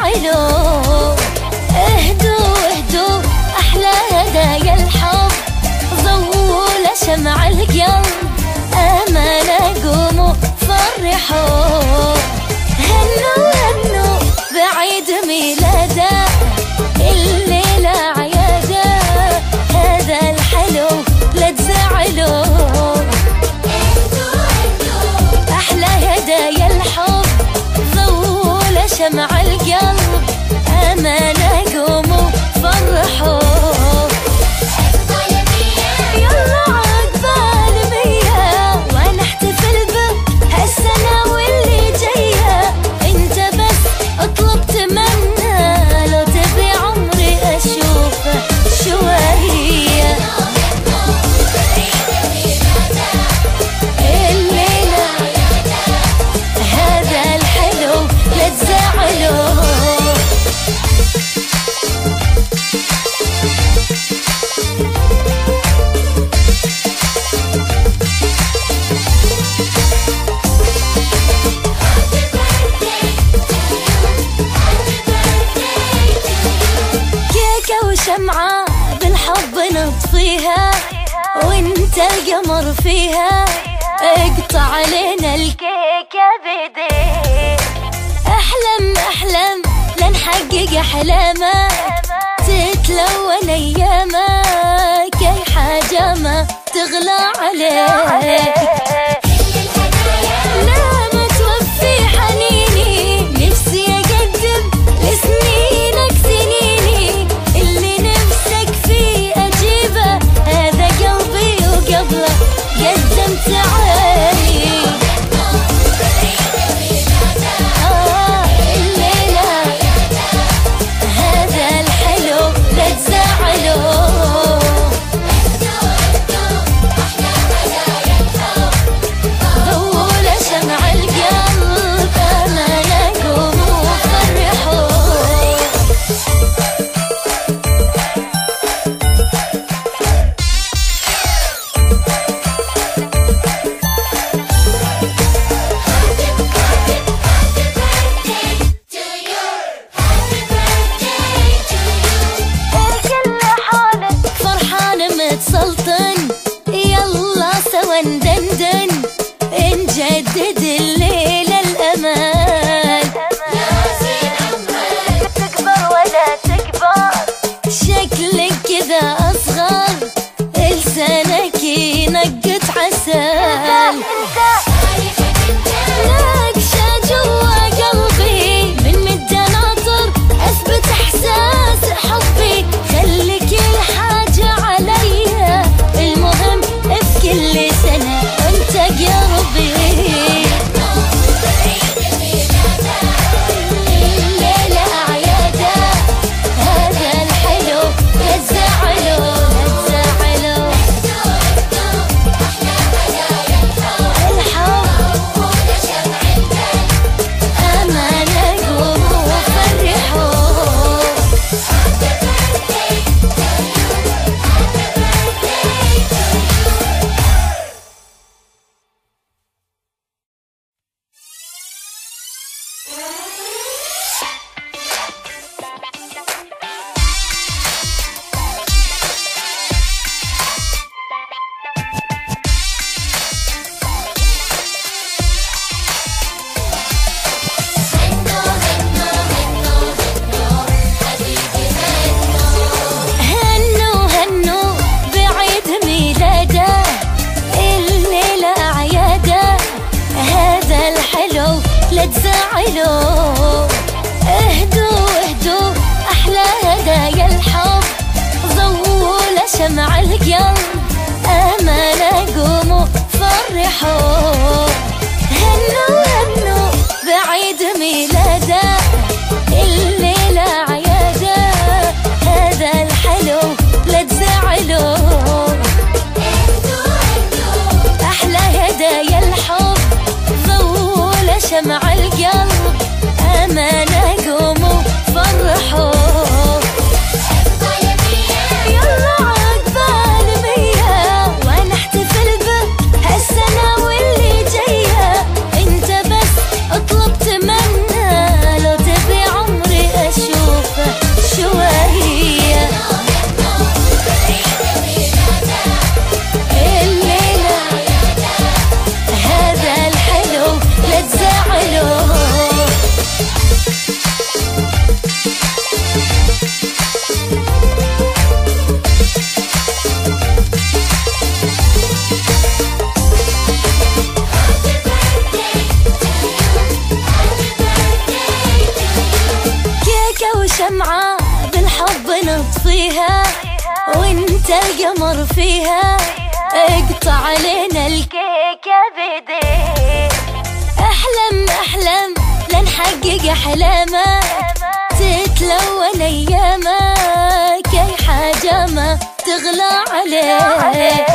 تزعلوا. اهدوا اهدوا أحلى هدايا الحب، ضووا لشمع القلب أمانة، قوموا فرحوا. هنوا هنوا بعيد ميلاده، الليلة عياده، هذا الحلو لا تزعلوا. أحلى هدايا الحب، ضووا لشمع القلب أمانة، قوموا فرحوا. يلا عقبال 100 ونحتفل بهالسنة واللي جاية. انت بس اطلب تمنى، لو تبي عمري اشوفه شوية. الليلة هذا الحلو لا تزعلوا. وشمعة بالحب نطفيها، وانت القمر فيها، اقطع علينا الكيكة بيديك. احلم احلم لنحقق احلامك، تتلون ايامك، اي حاجة ما تغلى عليك. لا ما توفي حنيني، نفسي اقدم لسنينك سنيني، اللي نفسك فيه اجيبه، هذا قلبي وقبله قدمت عيني. الليلة هذا الحلو لا تزعلوا. ضووا لشمع القلب أمانة، قوموا فرحوا. الكل حالك فرحان متسلطن، يلا سوا ندندن، نجدد الليلة الأمان. تكبر ولا تكبر، شكلك كذا أصغر، لسانك ينقط عسل. ناقشة جوا قلبي من مدة ناطر، أثبت إحساس حبي، خلي كل حاجة عليا، المهم في كل سنة أنت قربي. الليلة أعيادة، هذا الحلو لا تزعلوا لا تزعلوا. الحب أمانة، قوموا فرحوا. هنوا هنوا بعيد ميلاده، الليلة أعياده، هذا الحلو لا تزعلوا. اهدوا اهدوا أحلى هدايا الحب، ضووا لشمع القلب أمانة، قوموا فرحوا. هنوا هنوا بعيد ميلاده، الليلة عياده، هذا الحلو لا تزعلوا. أحلى هدايا الحب، ضووا لشمع القلب أمانة، قوموا فرحوا. يلا عقبال 100 ونحتفل بهالسنة واللي جاية. انت بس اطلب تمنى، لو تبي عمري شمعة بالحب نطفيها وانت القمر فيها، اقطع علينا الكيكة بيديك. احلم احلم لنحقق احلامك، تتلون ايامك، اي حاجة ما تغلى عليك.